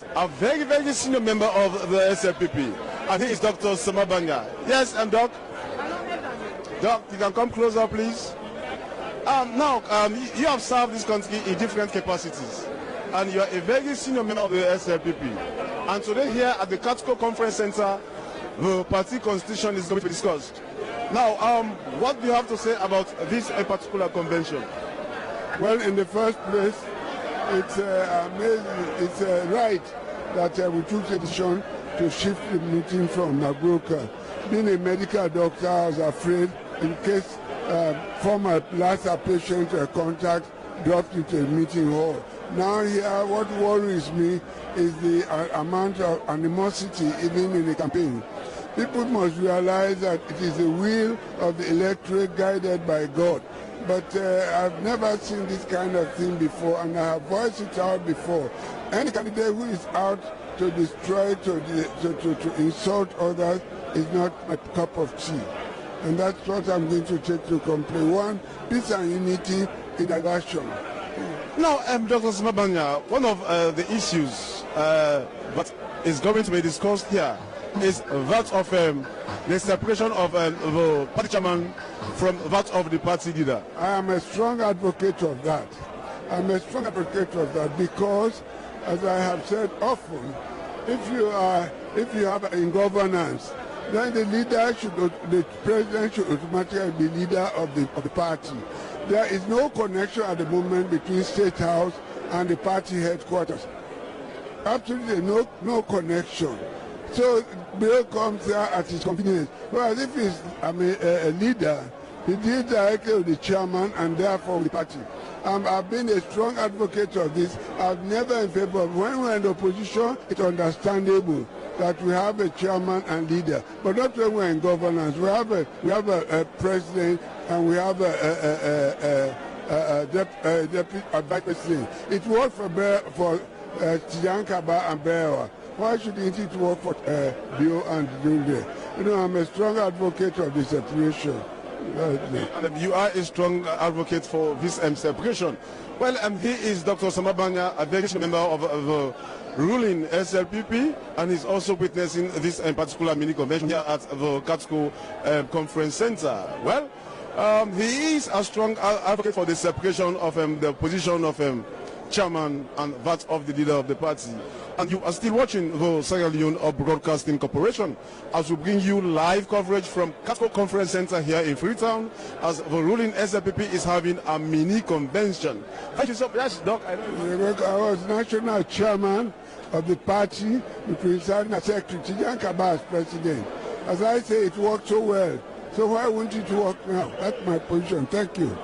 A very, very senior member of the SLPP, and he is Dr. Samabanya. Yes, and Doc? Doc, you can come closer, please. You have served this country in different capacities, and you are a very senior member of the SLPP. And today here at the Catco Conference Center, the party constitution is going to be discussed. Now, what do you have to say about this particular convention? Well, in the first place, it's amazing. It's right that we took the decision to shift the meeting from Nagruka. Being a medical doctor, I was afraid in case former last patient contact dropped into a meeting hall. Now here, what worries me is the amount of animosity even in the campaign. People must realize that it is the will of the electorate guided by God. But I've never seen this kind of thing before, and I have voiced it out before. Any candidate who is out to destroy, to insult others is not my cup of tea. And that's what I'm going to take to complain. One, peace and unity in action. Now, Dr. Samabanya, one of the issues that is going to be discussed here is that of the separation of the party chairman from that of the party leader. I am a strong advocate of that. I'm a strong advocate of that because, as I have said often, if you have in governance, then the president should automatically be leader of the party. There is no connection at the moment between State House and the party headquarters. Absolutely no connection. So Bill comes there at his convenience. Whereas if he's a leader, he deals directly with the chairman and therefore with the party. I've been a strong advocate of this. I've never in favor of when we're in opposition, it's understandable that we have a chairman and leader, but not when we're in governance. We have a president and we have a deputy vice president. It worked for Tijankaba and Bewa. Why shouldn't it work for Bio and Dunde? You know, I'm a strong advocate of the separation. And you are a strong advocate for this separation. Well, he is Dr. Samabanya, a very member of the ruling SLPP, and he's also witnessing this particular mini convention here at the Catco Conference Center. Well, he is a strong advocate for the separation of the position of chairman and that of the leader of the party. And you are still watching the Sierra Leone Broadcasting Corporation as we bring you live coverage from Catco Conference Center here in Freetown as the ruling SLPP is having a mini convention. Thank you so much. Yes, Doc. I was national chairman of the party, the presiding secretary, Tijankaba as president. As I say, it worked so well. So why wouldn't it work now? That's my position. Thank you.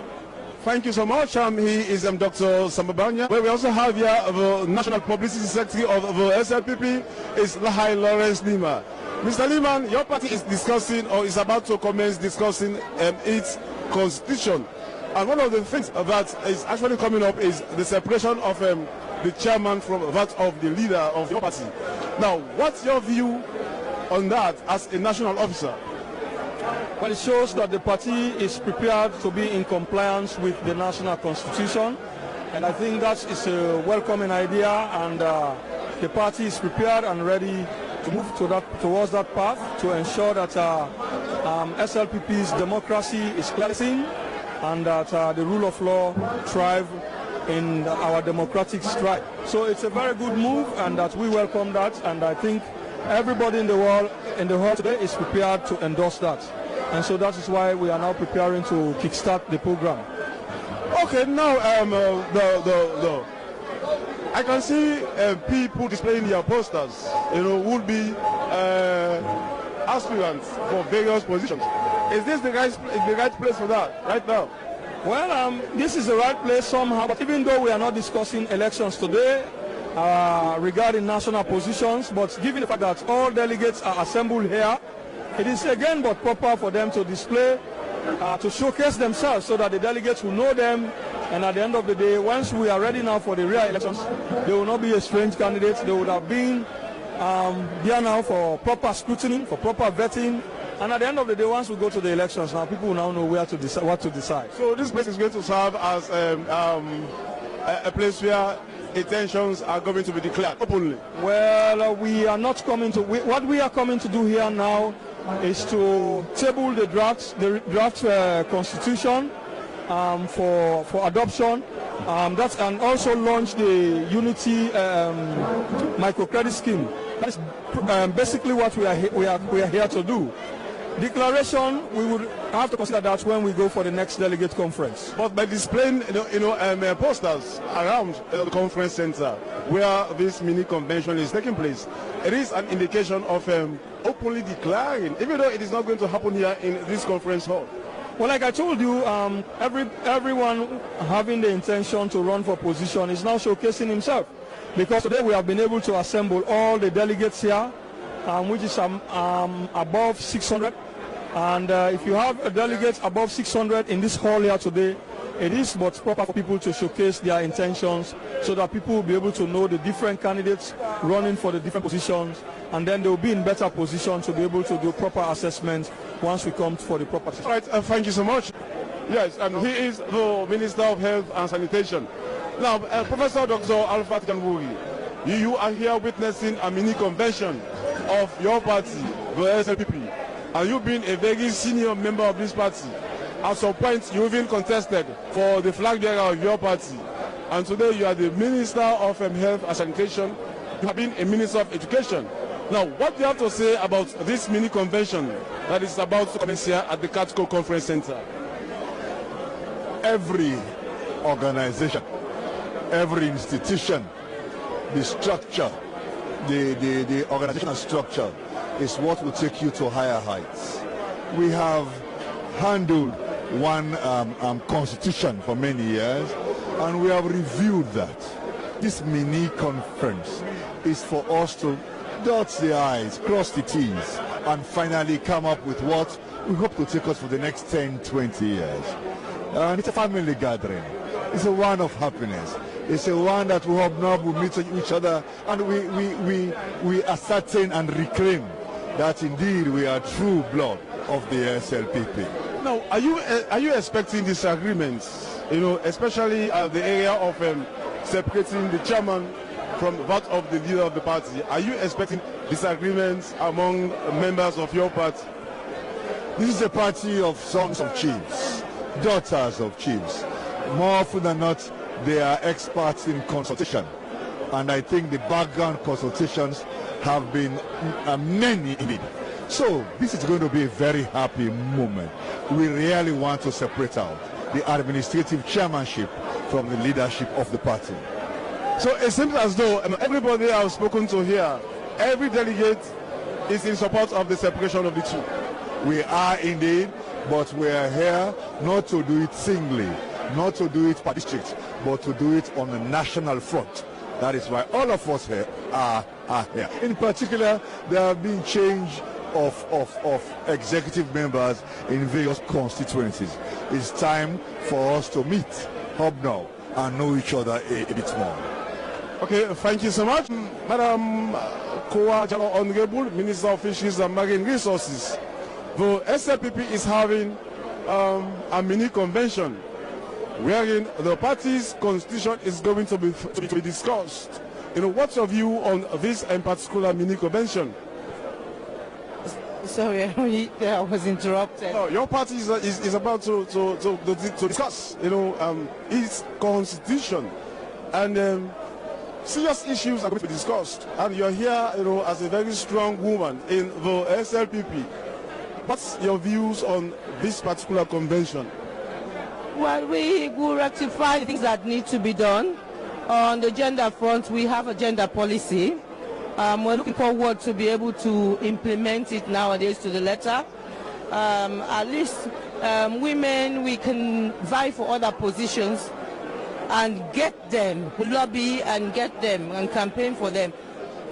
Thank you so much. He is Dr. Samabanya. Well, we also have here the National Publicity Secretary of the SLPP, is Lahai Lawrence Lima. Mr. Lehman, your party is discussing or is about to commence discussing its constitution. And one of the things that is actually coming up is the separation of the chairman from that of the leader of your party. Now, what's your view on that as a national officer? Well, it shows that the party is prepared to be in compliance with the national constitution, and I think that is a welcoming idea, and the party is prepared and ready to move towards that path to ensure that SLPP's democracy is flourishing and that the rule of law thrive in our democratic stride. So it's a very good move, and that we welcome that, and I think everybody in the world, in the world today, is prepared to endorse that. And so that is why we are now preparing to kickstart the program. Okay, now I can see people displaying their posters, would be aspirants for various positions. Is this the right place for that right now? Well, this is the right place somehow, but even though we are not discussing elections today regarding national positions, but given the fact that all delegates are assembled here, it is again but proper for them to display, to showcase themselves so that the delegates will know them, and at the end of the day, once we are ready now for the real elections, they will not be a strange candidate. They would have been there now for proper scrutiny, for proper vetting, and at the end of the day, once we go to the elections, now people will now know where to decide, what to decide. So this place is going to serve as a place where intentions are going to be declared openly? Well, we are not coming to. What we are coming to do here now is to table the draft constitution for adoption. And also launch the Unity microcredit scheme. That's basically what we are here to do. Declaration, we would have to consider that when we go for the next delegate conference. But by displaying posters around the conference center where this mini convention is taking place, it is an indication of openly declaring, even though it is not going to happen here in this conference hall. Well, like I told you, everyone having the intention to run for position is now showcasing himself, because today we have been able to assemble all the delegates here, which is above 600. And if you have a delegate above 600 in this hall here today, it is but proper for people to showcase their intentions so that people will be able to know the different candidates running for the different positions, and then they will be in better position to be able to do proper assessment once we come for the proper position. All right, thank you so much. Yes, and he is the Minister of Health and Sanitation. Now, Professor Dr. Alpha Kanwuri, you are here witnessing a mini convention of your party, the SLPP, and you've been a very senior member of this party. At some point, you even contested for the flag bearer of your party. And today, you are the Minister of Health and Sanitation. You have been a Minister of Education. Now, what do you have to say about this mini convention that is about to commence here at the Katko Conference Center? Every organization, every institution, the structure, the organizational structure is what will take you to higher heights. We have handled one constitution for many years, and we have reviewed that. This mini conference is for us to dot the I's, cross the T's, and finally come up with what we hope to take us for the next 10, 20 years. And it's a family gathering. It's a one of happiness. It's a one that we hope now will meet each other, and we ascertain and reclaim that indeed we are true blood of the SLPP. Now, are you expecting disagreements, especially at the area of separating the chairman from that of the leader of the party? Are you expecting disagreements among members of your party? This is a party of sons of chiefs, daughters of chiefs. More often than not, they are experts in consultation. And I think the background consultations have been many indeed. So this is going to be a very happy moment. We really want to separate out the administrative chairmanship from the leadership of the party. So it seems as though everybody I've spoken to here, every delegate is in support of the separation of the two. We are indeed, but we are here not to do it singly, not to do it per district, but to do it on a national front. That is why all of us here are here. In particular, there have been change of executive members in various constituencies. It's time for us to meet, hobnob, and know each other a bit more. Okay, thank you so much. Madam Kowa Jalo Honorable Minister of Fisheries and Marine Resources, the SLPP is having a mini convention wherein the party's constitution is going to be discussed. What's your view on this in particular mini convention? Sorry, I was interrupted. No, your party is about to discuss, its constitution, and serious issues are going to be discussed. And you're here, as a very strong woman in the SLPP. What's your views on this particular convention? Well, we will rectify the things that need to be done. On the gender front, we have a gender policy. We're looking forward to be able to implement it nowadays to the letter. At least women, we can vie for other positions and get them, lobby and get them and campaign for them.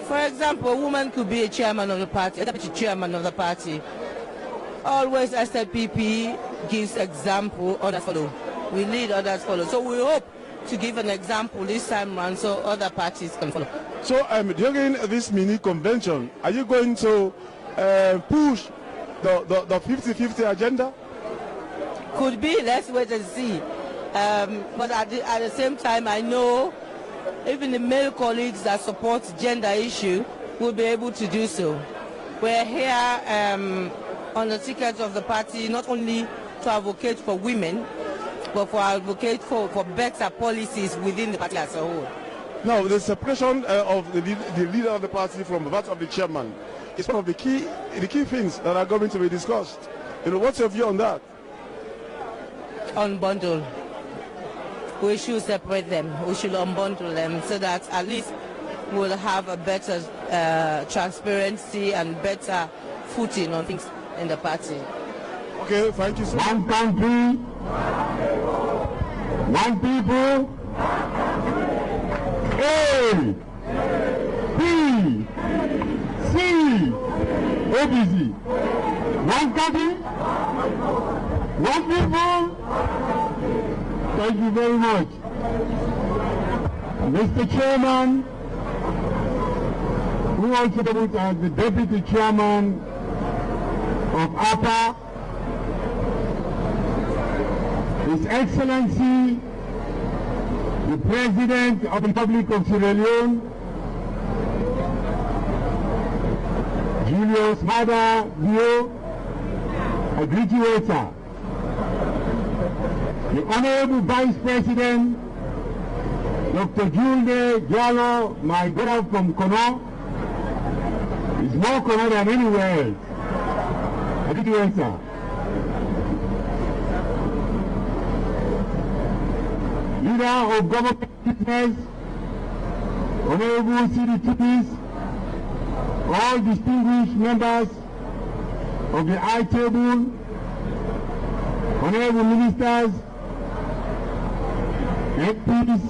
For example, a woman could be a chairman of the party, a deputy chairman of the party. Always SLPP gives example, others follow. We lead, others follow. So we hope to give an example this time around so other parties can follow. So during this mini convention, are you going to push the 50-50 agenda? Could be, let's wait and see. But at the same time, I know even the male colleagues that support gender issue will be able to do so. We're here on the ticket of the party not only to advocate for women, but for advocate for better policies within the party as a whole. Now, the separation of the leader of the party from that of the chairman is one of the key things that are going to be discussed. What's your view on that? Unbundle. We should separate them. We should unbundle them so that at least we'll have a better transparency and better footing on things in the party. Okay, thank you so much. One country, one people, A, B, C, ABC. One country, one people. Thank you very much. Mr. Chairman, who also serves as the Deputy Chairman of APA, His Excellency, the President of the Republic of Sierra Leone, Julius Maada Bio, I greet you all, sir. The Honorable Vice President, Dr. Julde Jallo, my brother from Kono, is more Kono than anywhere else. I greet you all, sir. Leader of government business, Honorable CDTPs, all distinguished members of the high table, Honorable Ministers, MPs,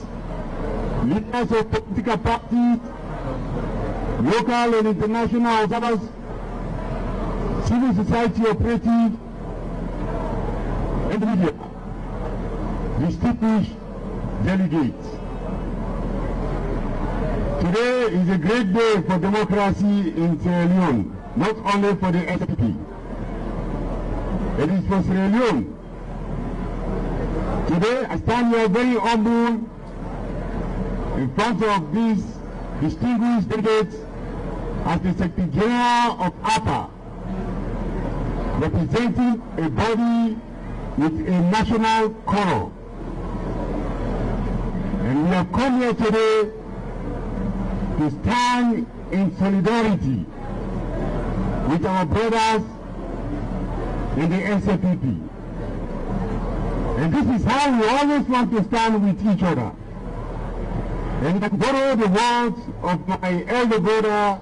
leaders of political parties, local and international observers, civil society operatives, and media, distinguished delegates. Today is a great day for democracy in Sierra Leone, not only for the SLPP. It is for Sierra Leone. Today I stand here very humble in front of these distinguished delegates as the Secretary General of APA, representing a body with a national color. And we have come here today to stand in solidarity with our brothers in the SLPP. And this is how we always want to stand with each other. And I borrow the words of my elder brother,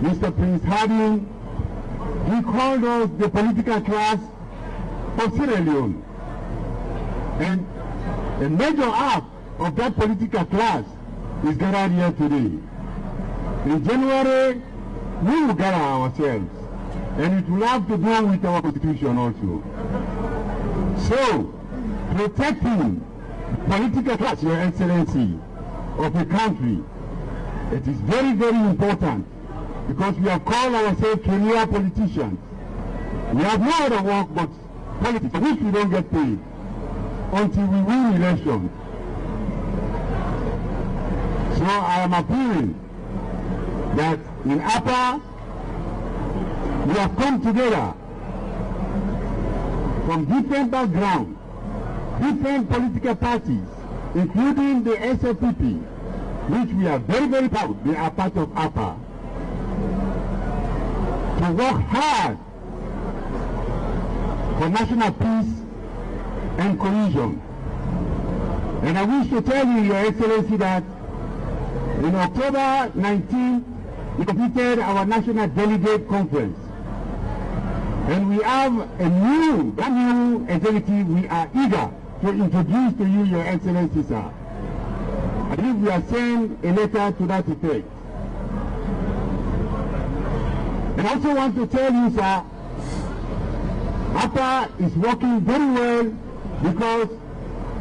Mr. Prince Harding. He called us the political class of Sierra Leone. And a major half of that political class is gathered here today. In January, we will gather ourselves, and it will have to do with our constitution also. So, protecting political class, Your Excellency, of a country, it is very, very important, because we have called ourselves career politicians. We have no other work but politics, for which we don't get paid until we win elections. So I am appealing that in APA, we have come together from different backgrounds, different political parties, including the SLPP, which we are very, very proud they are part of APA, to work hard for national peace and cohesion. And I wish to tell you, Your Excellency, that in October 19, we completed our National Delegate Conference. And we have a brand new executive we are eager to introduce to you, Your Excellency, sir. I believe we are sending a letter to that effect. And I also want to tell you, sir, APA is working very well because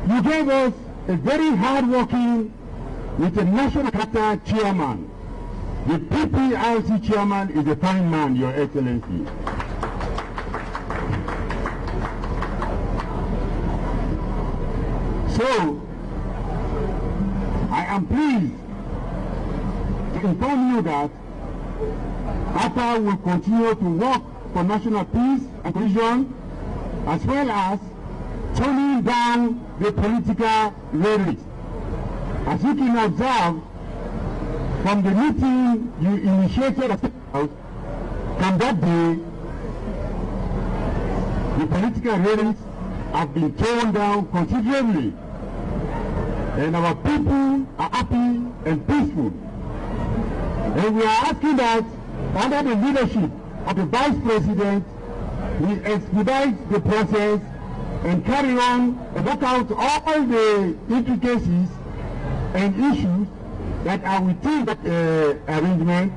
you gave us a very hard-working with a national character chairman. The PPRC chairman is a fine man, Your Excellency. So, I am pleased to inform you that APA will continue to work for national peace and cohesion, as well as toning down the political rhetoric. As you can observe from the meeting you initiated from that day, the political rhetoric have been toned down considerably, and our people are happy and peaceful. And we are asking that under the leadership of the Vice President, we expedite the process and carry on and work out all the intricacies and issues that are within that arrangement,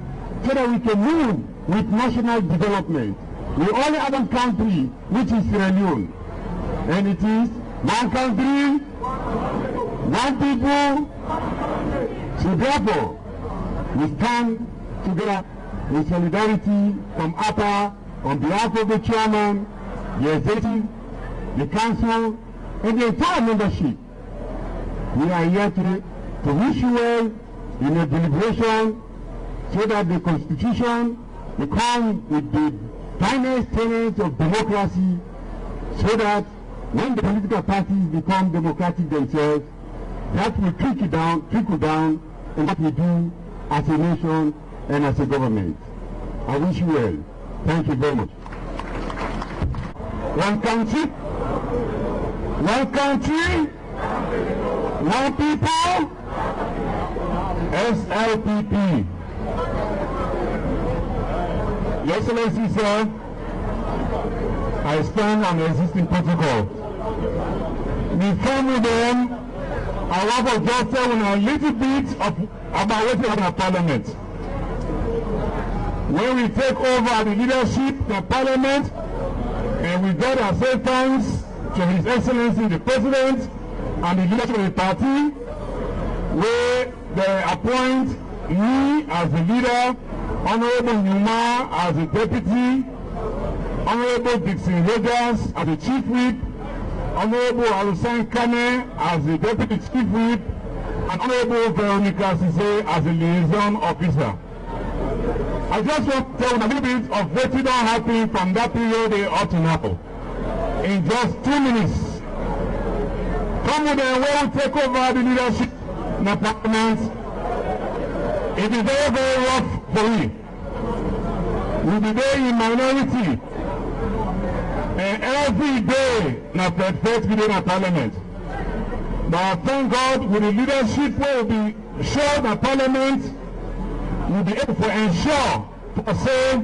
so that we can move with national development. We only have one country, which is Leone, and it is one country, one people. So therefore, we stand together with solidarity from APA on behalf of the chairman, the executive, the council, and the entire membership. We are here today to wish you well in a deliberation, so that the Constitution will come with the finest tenets of democracy, so that when the political parties become democratic themselves, that will trickle down in what we do as a nation and as a government. I wish you well. Thank you very much. One country, one people, SLPP. Your Excellency, sir, I stand on the existing protocol. Before me then, I want to just tell you a little bit about what we have in Parliament. When we take over the leadership of Parliament, and we got our say thanks to His Excellency the President and the leadership of the party, where they appoint me as the leader, Honorable Numa as the deputy, Honorable Dixon Rogers as the chief whip, Honorable Alusan Kane as the deputy chief whip, and Honorable Veronica Sise as the liaison officer. I just want to tell you a little bit of what did not happen from that period up to now. In just 2 minutes. Come with them when we take over the leadership in the Parliament. It is very, very rough for me. We'll be there in minority. And every day, na first video in Parliament. But thank God, with the leadership where we'll be sure that Parliament will be able to ensure to say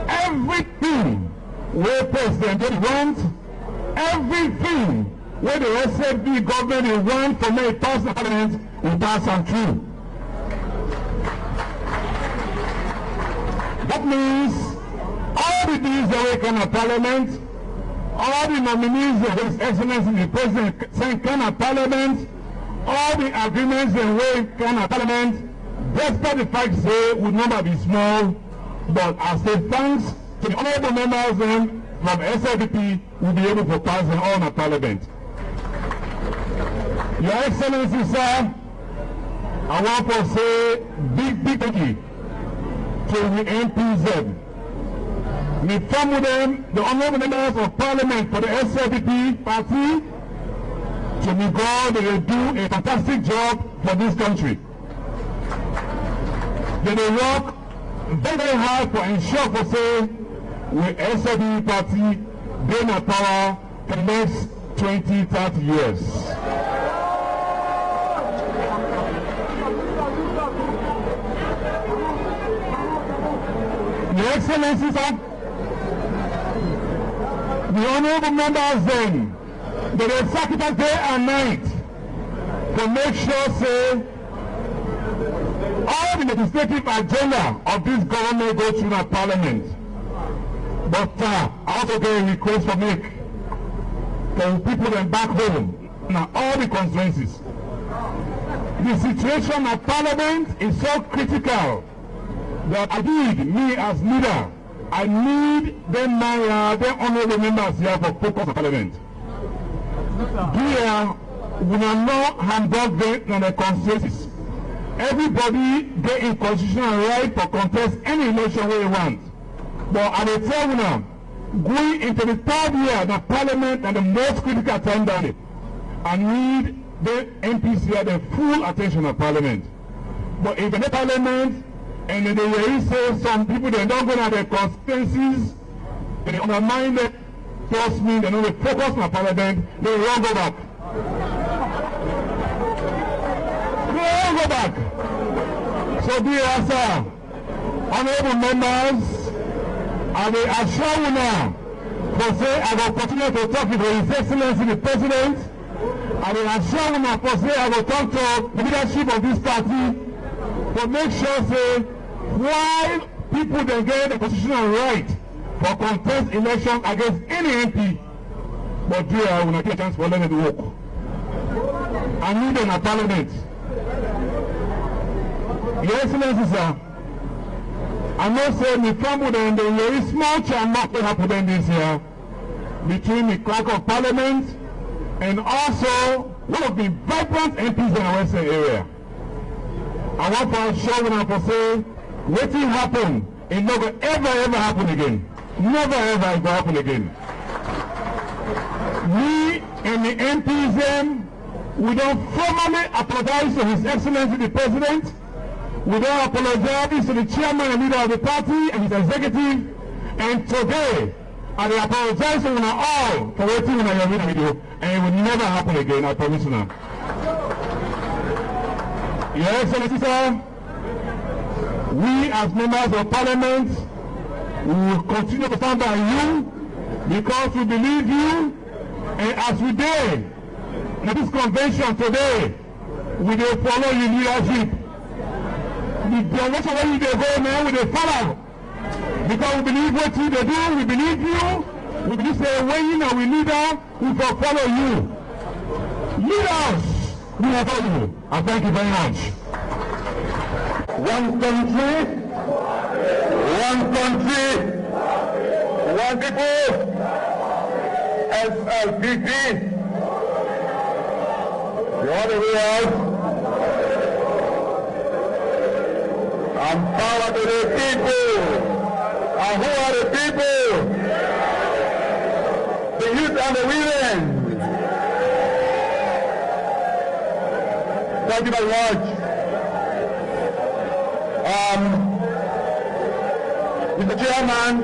everything where President wants, everything where the SLPP government wants to make pass the Parliament will pass and through. That means all the bills that we can at Parliament, all the nominees of His Excellency the President can at Parliament, all the agreements that we can at Parliament, despite the fact that we number be small, but as a thanks to the honorable members from SLPP, we'll be able to pass them all in Parliament. Your Excellency, sir, I want to say big thank you to the MPs. We form with them the honorable members of Parliament for the SLPP party. To me, God, they will do a fantastic job for this country. They will work very, very hard to ensure for say with SLPP party being a power for the next 20-30 years. Your Excellency, sir, the honorable members then, they will sacrifice day and night to make sure say all the legislative agenda of this government go through the Parliament. But I also get a request from me to people them back home now all the constituencies. The situation of Parliament is so critical that I need, me as leader, I need them honorable members here for focus on Parliament. Here, we are not handled in the constituencies. everybody get a constitutional right to contest any election we want. But at the time now, going into the third year of the parliament and the most critical time down it, I need the MPs here the full attention of parliament. But if the parliament and then they say some people they don't go to their constituencies, they undermine them, trust me, they don't focus on parliament, they will go back. They will go back. So dear sir, honorable members, I will assure you now, for say I will continue to talk with His Excellency the President. I will assure you now, for say I will talk to the leadership of this party to make sure say while people they get the constitutional right for contest election against any MP, but dear, I will not get a chance for them to work. I need them at Parliament. Your Excellency, sir, I must say we fumbled and the very small chance not to happen this year between the clerk of Parliament and also one of the vibrant MPs in the Western area. I want to assure you now to say what will happen, it never ever happen again. Never ever go happen again. We and the MPs we don't formally apologize to His Excellency the President. We don't apologize to the chairman and leader of the party and his executive. And today, I will apologize to you all for waiting on your video. And it will never happen again, I promise you now. Your Excellency, sir, we as members of Parliament, we will continue to stand by you because we believe you. And as we did in this convention today, we will follow your leadership. The direction where you go now, we will follow. Because we believe what you do, we believe you. We believe say when you know we leader, we will follow you. Leaders, we will follow you. I thank you very much. One country, one people, SLPP. The other way out. I'm power to the people. And who are the people? The youth and the women. Thank you very much. Mr. Chairman,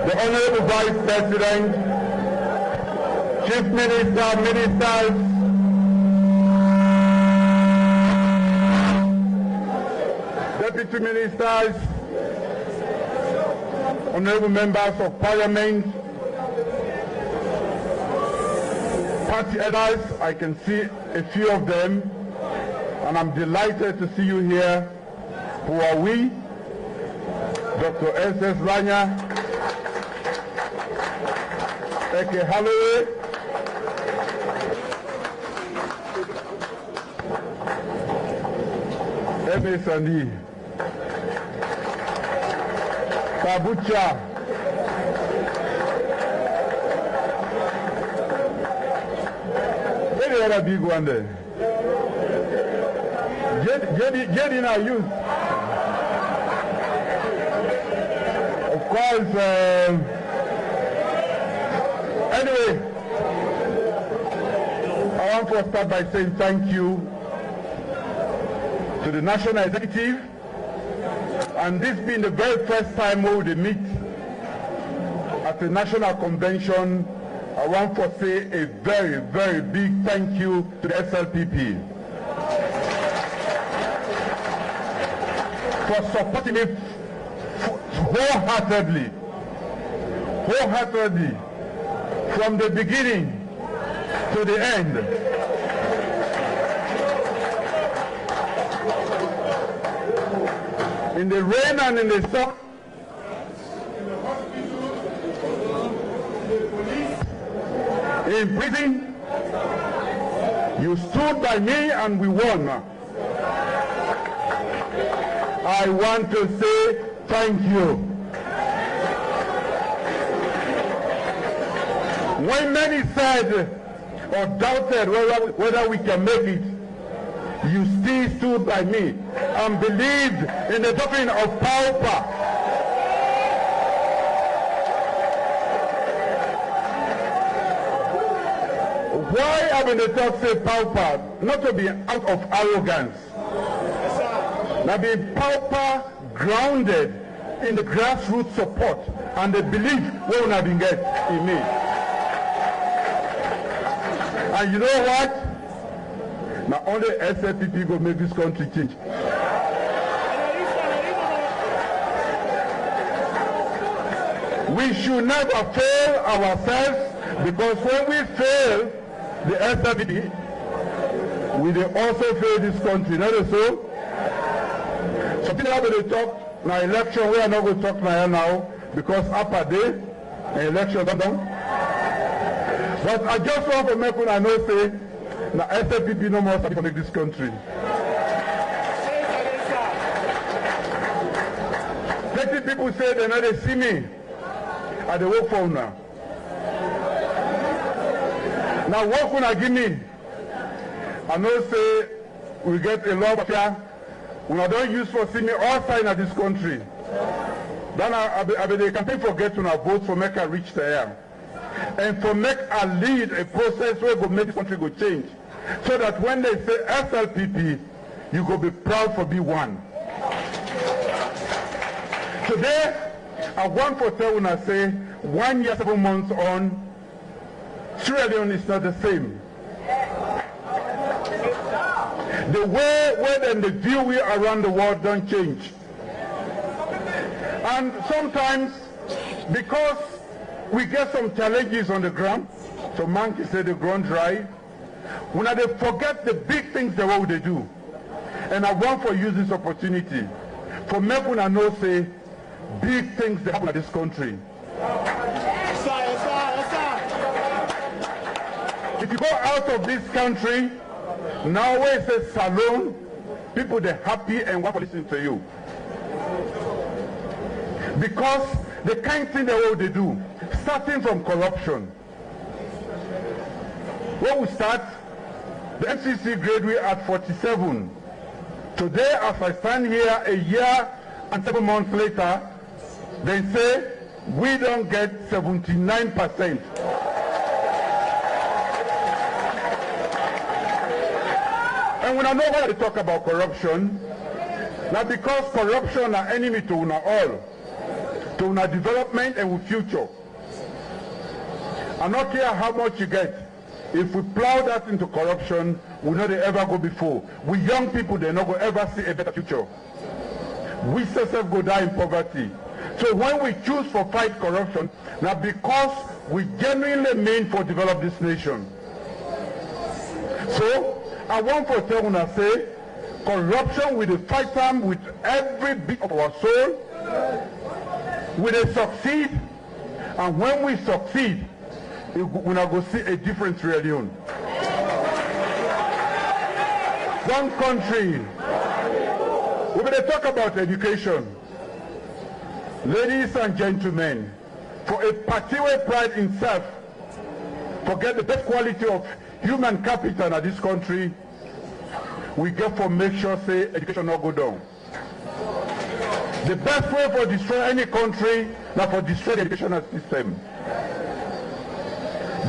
the Honorable Vice President, Chief Minister, Ministers, Deputy Ministers, Honorable Members of Parliament, party leaders, I can see a few of them, and I'm delighted to see you here. Who are we? Dr. S.S. Lanya, Eke Holloway, M.A. Sandi, Kabucha, where the other big one there? Jedi in our youth. Of course, anyway, I want to start by saying thank you to the National Executive, and this being the very first time we will meet at the National Convention, I want to say a very, very big thank you to the SLPP for supporting me wholeheartedly, from the beginning to the end. In the rain and in the sun, in prison, you stood by me and we won. I want to say thank you. When many said or doubted whether we can make it, you still stood by me and believed in the doctrine of pauper. Why have the talk say pauper? Not to be out of arrogance. Now be pauper grounded in the grassroots support and the belief we will not get in me. And you know what? Now only SLPP will make this country change. We should never fail ourselves, because when we fail the SLPP, we will also fail this country. Not so? So people have to talk now election. We are not going to talk now because after day election done. But I just want to make I know say now SLPP no more to make this country. Plenty people say they know they see me at the work for now. Now what can I give me? I know say we get a lot of here. We don't use for see me all sign of this country. Then I be the campaign for get to our vote for make a reach there. And for make a lead a process where go make this country go change. So that when they say SLPP, you go be proud for be one. Today, I want for tell when I say 1 year, 7 months on, Sierra Leone is not the same. The way and the view we around the world don't change. And sometimes, because we get some challenges on the ground, so man can say the ground dry, when they forget the big things the way they do. And I want to use this opportunity for make when I know say big things that happen in this country. If you go out of this country, now where it says salon, people they're happy and want to listen to you. Because the kind of thing they do, starting from corruption. When we start, the MCC grade we at 47. Today, as I stand here a year and 7 months later, they say we don't get 79%. And when I know why they talk about corruption, not because corruption are enemy to una all, to una development and with future. I don't care how much you get. If we plow that into corruption, we know they ever go before. We young people, they not go ever see a better future. We self go die in poverty. So when we choose for fight corruption, now because we genuinely mean for develop this nation. So I want to tell when I say corruption with the fight time with every bit of our soul. We will succeed, and when we succeed, we're not going to see a different Sierra Leone. One country. We're going to talk about education. Ladies and gentlemen, for a party with pride in self, forget the best quality of human capital in this country, we get for make sure say education not go down. The best way for destroy any country, not for destroy the educational system.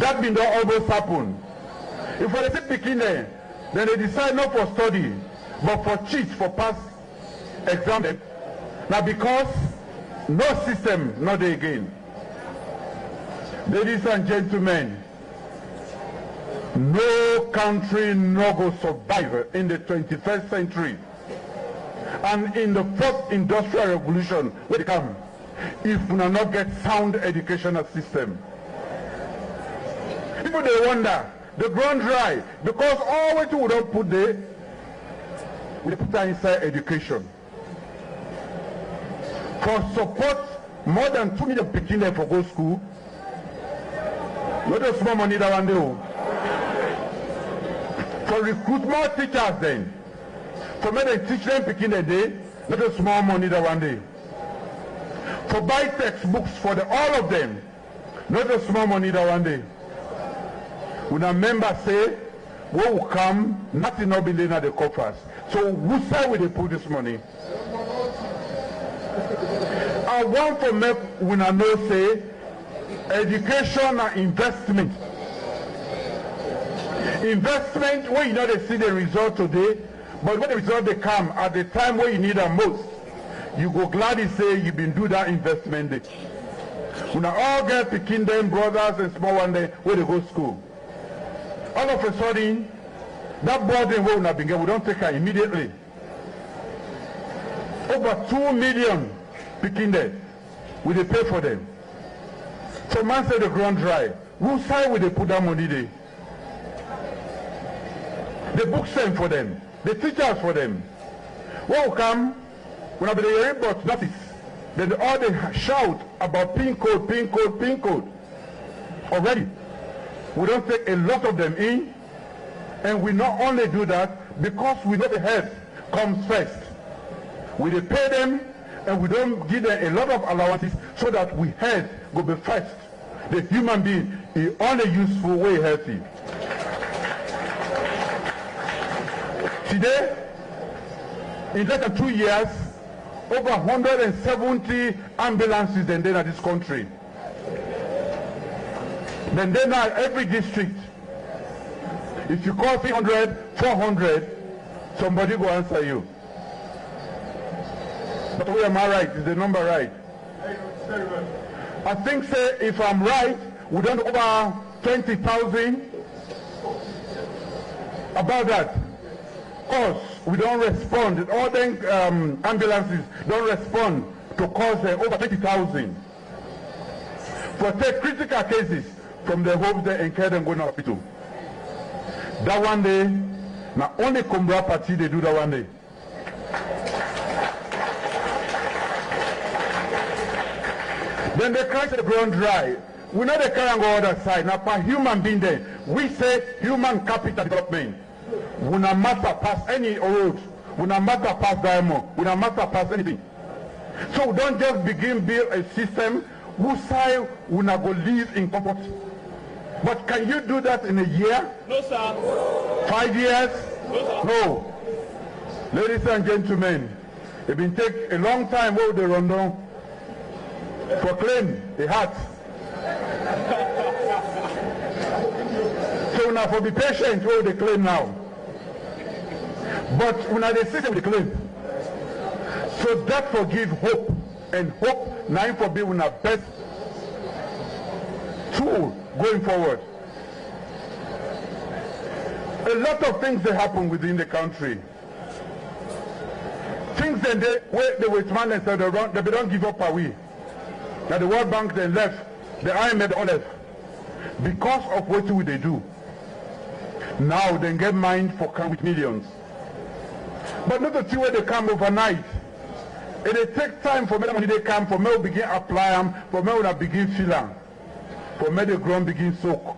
That been don't almost happen. If for the same picking there, then they decide not for study, but for cheat, for pass exam. Now because no system, not there again. Ladies and gentlemen, no country no go survive in the 21st century and in the fourth industrial revolution will come if we not get sound educational system. People they wonder, the ground dry, because all we do we don't put there, we put that inside education. For support more than 2 million people there for go school, not a small money that one day. For recruit more teachers then, for me they teach them picking a day, not a small money that one day. For buy textbooks for all of them, not a small money that one day. When a member say, what will come, nothing not be laying at the coffers. So who side will they put this money? I want to make una know say education and investment. Investment where you know they see the result today, but when the result they come at the time where you need them most, you go gladly say you been do that investment day. Una all get picking them brothers and small one day where they go school. All of a sudden, that burden where una been get, we don't take her immediately. Over 2 million picking them, will they pay for them? So man say the ground dry. Whose side will they put that money there? The book sent for them, the teachers for them. What will come? When I be hearing about notice, then all they shout about pin code, pin code, pin code. Already, we don't take a lot of them in, and we not only do that because we know the head comes first. We pay them, and we don't give them a lot of allowances so that we head go be first. The human being is only useful way healthy. Today, in less than 2 years, over 170 ambulances in this country. Then now every district, if you call 300, 400, somebody will answer you. But where am I right? Is the number right? I think, say, if I'm right, we done over 20,000. About that. Of course, we don't respond. All the ambulances don't respond to cause over 20,000. For take critical cases from the homes they incur them going to hospital. That one day, not only Kumbra party they do that one day. Then they crash the ground dry. We know they can't go other side. Now, for human being there, we say human capital development. We no matter pass any road. We no matter pass diamond. We no matter pass anything. So don't just begin build a system whose side we not go live in comfort. But can you do that in a year? No, sir. 5 years? No, sir. No. Ladies and gentlemen, it been take a long time over the Rondon for claim the heart. So now for be patient over the claim now. But when the system with the claim. So that forgive hope, and hope now for being our best tool going forward. A lot of things that happen within the country. Things that where the wasteman and said they don't give up away. Now the World Bank they left, the IMF all left. Because of what will they do? Now they get mind for come with millions. But not the two where they come overnight. It take time for me when they come, for me to begin apply them, for me to begin feel them, for me the ground begin soak.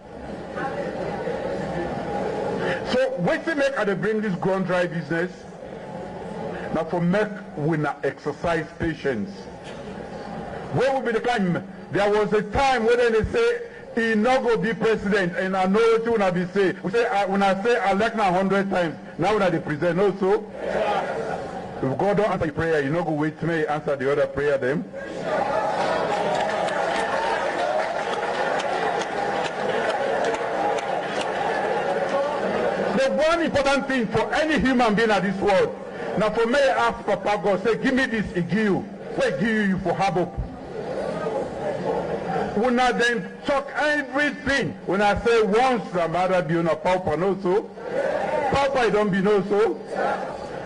So what they make they bring this ground dry business? Now for make we not exercise patience. Where will be the time? There was a time when they say he not go be president, and I know what you wanna be say. We say when I say I elect now 100 times, now that they present also. If God don't answer your prayer, you not go wait till me answer the other prayer them. The one important thing for any human being at this world. Now for me, ask Papa God, say, give me this, he give you. What give you for have hope? When I then talk everything, when I say once the mother be on a pauper, no so. Pauper don't be no so.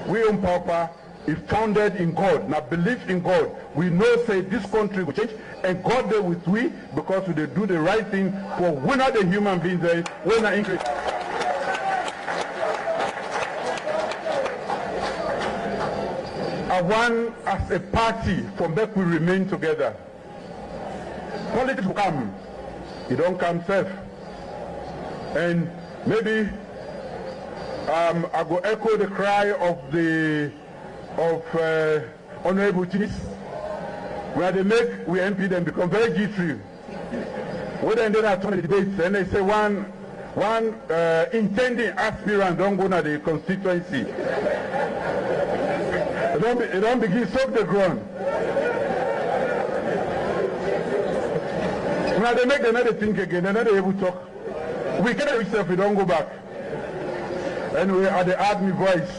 We own pauper is founded in God. Now believe in God. We know say this country will change, and God there with we because we do the right thing for we not the human beings there, we not English. I want as a party from that we remain together. Politics will come. It don't come safe. And maybe I go echo the cry of Honorable Chinis, where they make we MP them become very G3. When they then turn the debates and they say one one intending aspirant don't go to the constituency. It don't begin soak the ground. Now they make another think again, another able talk. We cannot reach if we don't go back. Anyway, at the Army voice,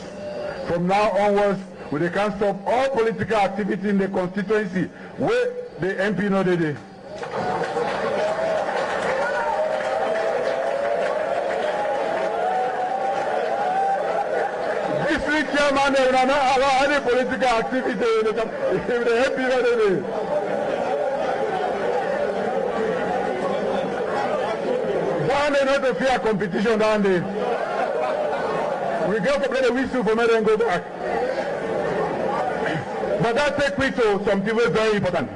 from now onwards, we can stop all political activity in the constituency where the MP know they did. District chairman, they will not allow any political activity if the MP know they did. Down there, not a fair competition down there. We go to play the whistle for me and go back. But that takes me to some people very important.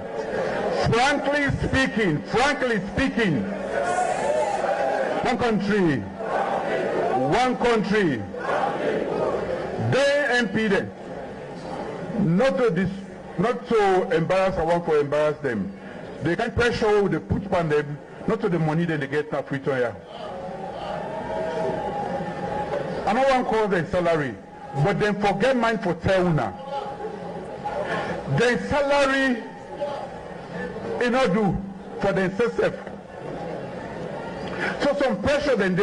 Frankly speaking, one country, they MP them. Not to embarrass one for embarrass them. They can pressure they put on them, not to the money that they get now free to here. Another one calls their salary, but then forget mine for Teuna. Their salary is not due for themselves. So some pressure then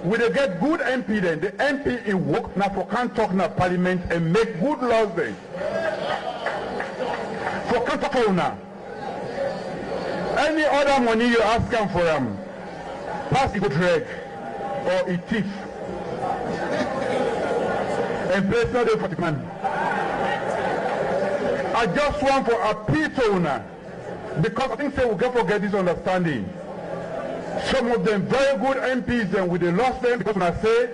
will they get good MP then. The MP in work now for can't talk now parliament and make good laws then. For can't talk now. Any other money you ask them for them, pass it drag or it thief. And place not there for the man. I just want for appeal to owner because I think they will get forget this understanding. Some of them very good MPs and we they lost them because when I say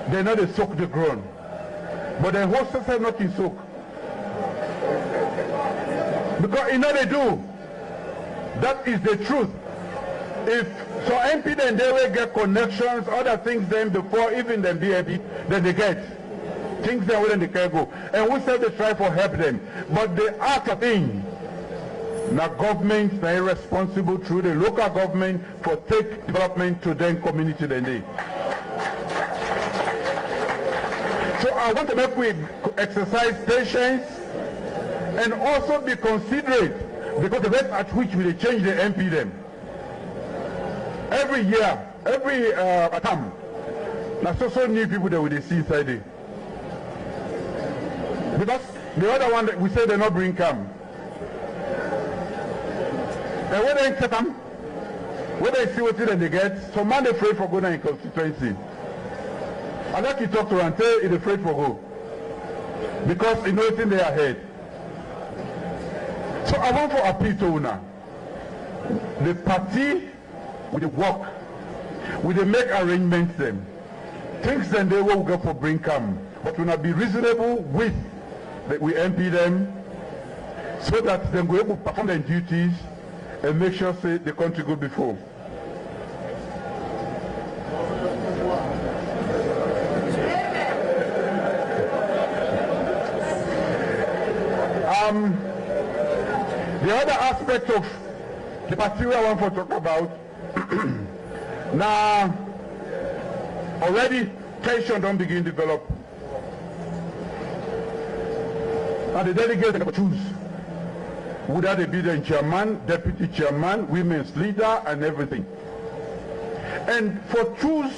they know they soak the ground. But the hostess have not in soak. Because you know they do. That is the truth. If so MP then they will get connections, other things then before even them be MP, then they get. Things then when they can go. And we say they try for help them. But the other thing, now government are responsible through the local government for take development to them community then they. So I want to make we exercise patience and also be considerate because the rate at which we change the MP them. Every year, every term, now so new people that we see inside there. Because the other one that we say they not bring come. And when they set them, when they see what they get, some man afraid for going in constituency. I like you talk to and tell he's afraid for go. Because he knows in their head. So I want for appeal to owner. The party with the work, with the make arrangements them. Things then they will go for bring come. But will not be reasonable with that we MP them so that they will able to perform their duties and make sure say the country go before. The other aspect of the party I want to talk about now already tension don't begin to develop. And the delegates they choose. Would that be the chairman, deputy chairman, women's leader, and everything. And for choose,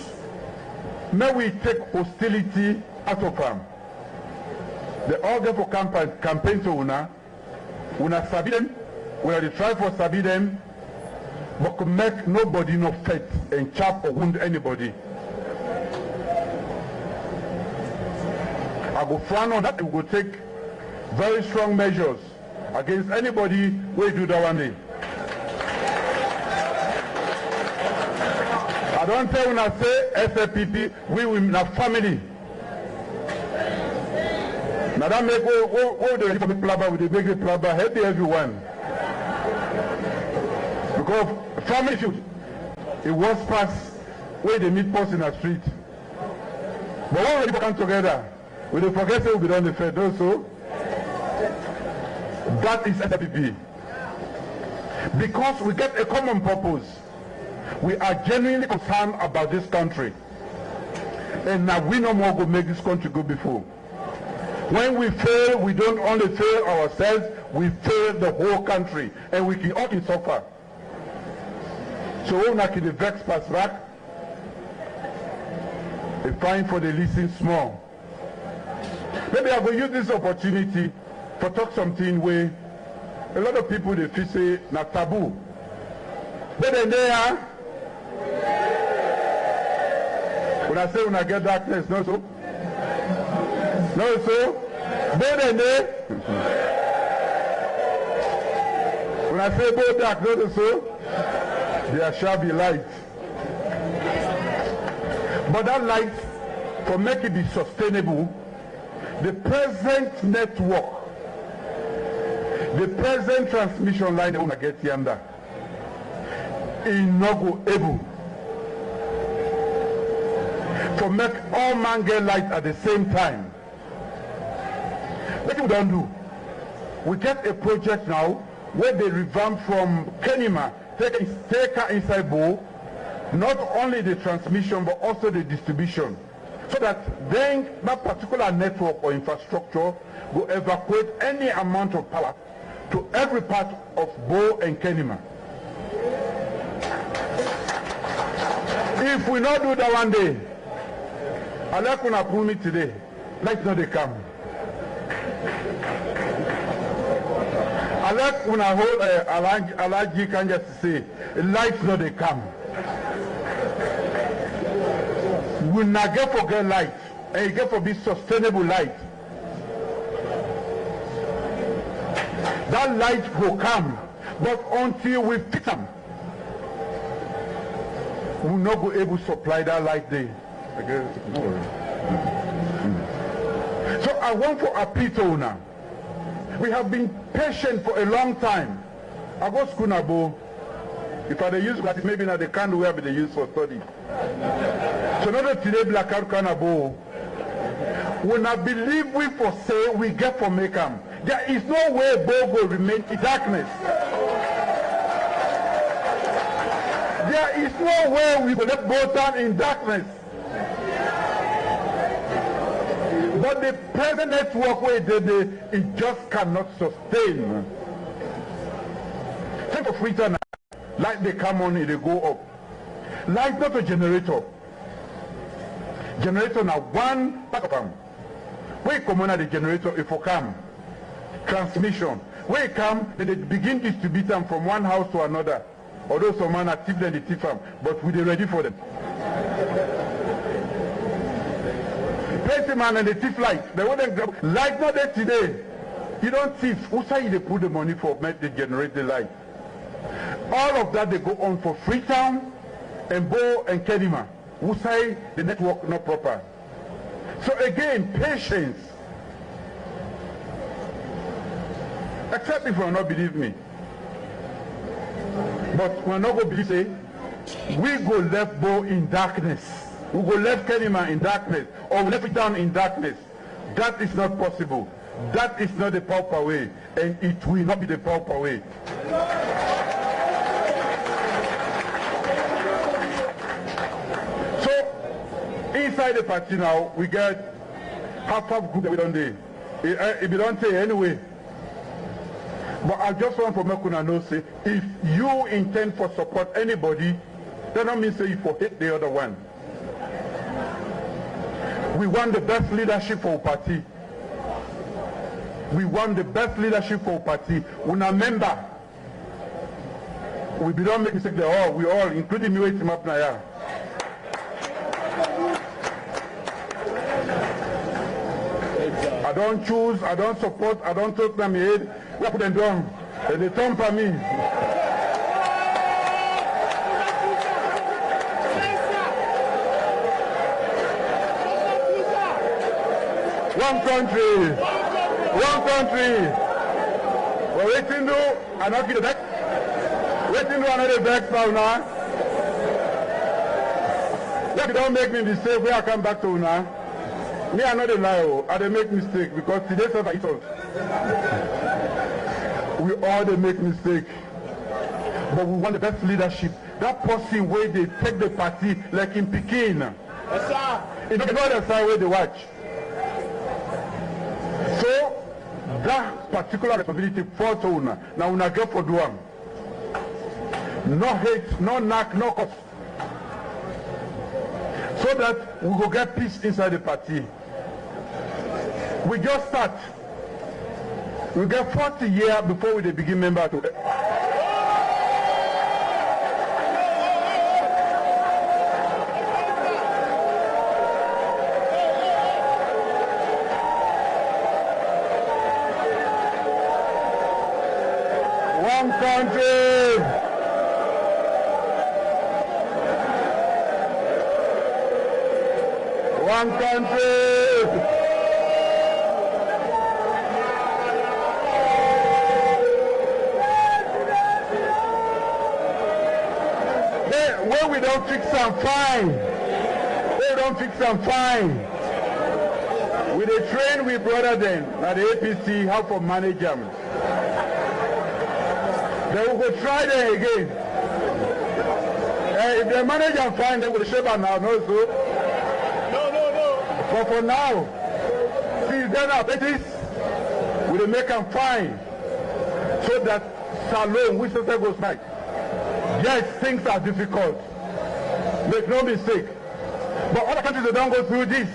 may we take hostility out of them. The organ for campaign to una sabi them, una try for sabi them, but could make nobody no fight and chop or wound anybody. I go frown on that, we go take very strong measures against anybody who do that one day. I don't tell when I say SLPP, we will have family. Now that make all the plabber with the big plabber help everyone. Because family should it was past where they meet posts in the street. But when we come together, we don't forget that we be on the Fed also. That is SLPP. Because we get a common purpose. We are genuinely concerned about this country. And now we no more go make this country go before. When we fail, we don't only fail ourselves, we fail the whole country. And we can all suffer. So when I can vex pass back, a fine for the listen small. Maybe I will use this opportunity to talk something where a lot of people they feel say na taboo. But then they are. When I say when I get darkness, no so. No so. But then they. When I say both dark, no so. There shall be light. But that light, for make it be sustainable, the present network, the present transmission line that we get yonder, is not go able to make all man get light at the same time. What we don't do, we get a project now where they revamp from Kenima, take her inside Bo, not only the transmission but also the distribution, so that then that particular network or infrastructure will evacuate any amount of power to every part of Bo and Kenima. If we not do that one day, I like when I prove me today, lights not they come. I like when I hold Alaji can just say, lights not they come. We not get for get light, and you get for be sustainable light. That light will come, but until we fix them, we will not be able to supply that light there. So I want to appeal to now. We have been patient for a long time. I go to school now, if I use that, maybe now they can't where they use for study. So not today blackout canabo. When I believe we for say we get for make them, there is no way Bo will remain in darkness. There is no way we will let Bo down in darkness. But the present network where it just cannot sustain. Think of Freetown, light they come on, they go up. Light not a generator. Generator now one part of them. Where come on the generator if you come. Transmission. Where come, they begin distribute them from one house to another. Although some man are thief than the thief them, but we are ready for them. Plenty man and the thief light. They wouldn't grab light not there today. You don't thief. Who say they put the money for make they generate the light? All of that they go on for Freetown and Bo and Kenima. Who say the network not proper. So again, patience. Except if you will not believe me. But we're not going to believe say, we go left Bo in darkness. We go left Kenima in darkness. Or we left it down in darkness. That is not possible. That is not the proper way. And it will not be the proper way. Inside the party now, we get half group that we don't do. It don't say anyway. But I just want to make una know say, if you intend for support anybody, that don't mean say you for hate the other one. We want the best leadership for our party. We want the best leadership for our party. Una member, we don't make mistake there. We all, including me, waiting up now. I don't choose, I don't support, I don't take them head. We put them down. And they turn for me. One country. One country. We're waiting to another back. Waiting to another back now. If you don't make me mistake, where I come back to now. Me, I know the lie. I don't make mistake because today's a insult. We all they make mistake. but we want the best leadership. That person where they take the party like in Peking. Yes, sir. You know the side where they watch. So that particular responsibility falls to una. Now una get for doing. No hate, no knack, no cost. So that we will get peace inside the party. We just start. We get 40 years before we begin member to. One country. One country. When we don't fix them, fine. We don't fix them, fine. We dey train we brother then, at the APC, how to manage them. Then we go try them again. If they manage them fine, they will shape them now, no so. But for now, see then our babies, we dey make them fine. So that Salome, which sister goes back. Yes, things are difficult. Make no mistake. But other countries, they don't go through this.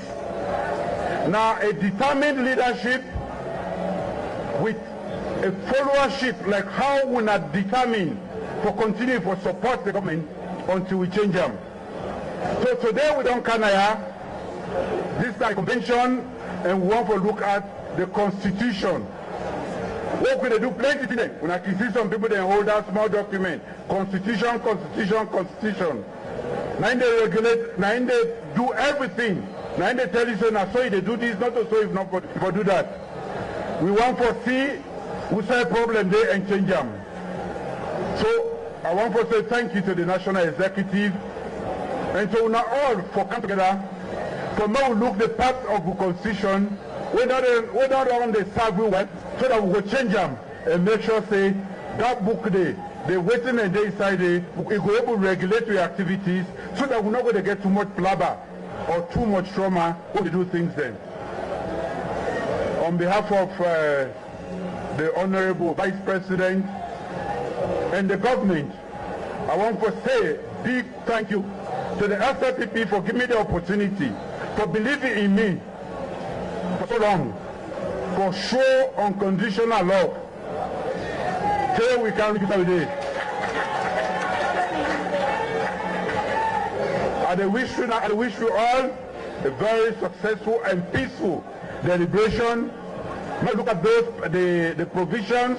Now, a determined leadership with a followership, like how we not determined for continuing for support the government until we change them. So today we don't Kanaya. This is a convention, and we want to look at the constitution. What could they do? Plenty today. When I can see some people they hold that small document. Constitution, constitution, constitution. Now they regulate, now they do everything. Now they tell you, so now so they do this, not to so if not for do that. We want to see who say problem there and change them. So I want to say thank you to the National Executive and to now all for come together. So now we look the part of the constitution. We don't on the survey web so that we will change them and make sure say that book they waiting and they inside it, we go able to regulate your activities so that we're not going to get too much blabber or too much trauma when we do things then. On behalf of the Honorable Vice President and the government, I want to say big thank you to the SLPP for giving me the opportunity, for believing in me for so long, for show unconditional love. Today we can look at it. I wish you all a very successful and peaceful deliberation. Now look at those the provisions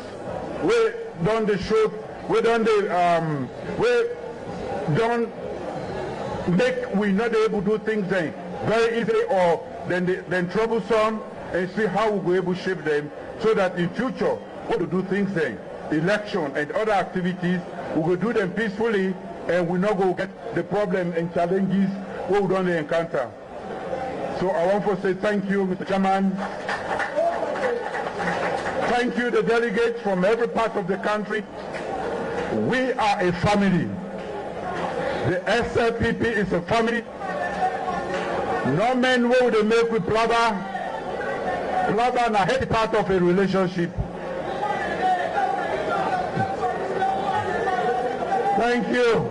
we done the show, we done the we don't make we not able to do things then very easily or then troublesome, and see how we go able to shape them so that in future we will do things then, election and other activities, we will do them peacefully and we not go get the problem and challenges we will don't encounter. So I want to say thank you, Mr. Chairman. Thank you, the delegates from every part of the country. We are a family. The SLPP is a family. No man will they make with blabber. Blabber is a heavy part of a relationship. Thank you.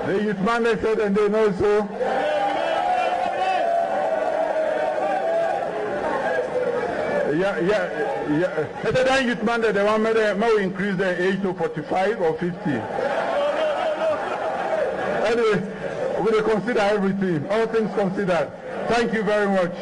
The youth man they said and they know so. Yeah. The youth man they want me increase the age to 45 or 50. Anyway, we will consider everything, all things considered. Thank you very much.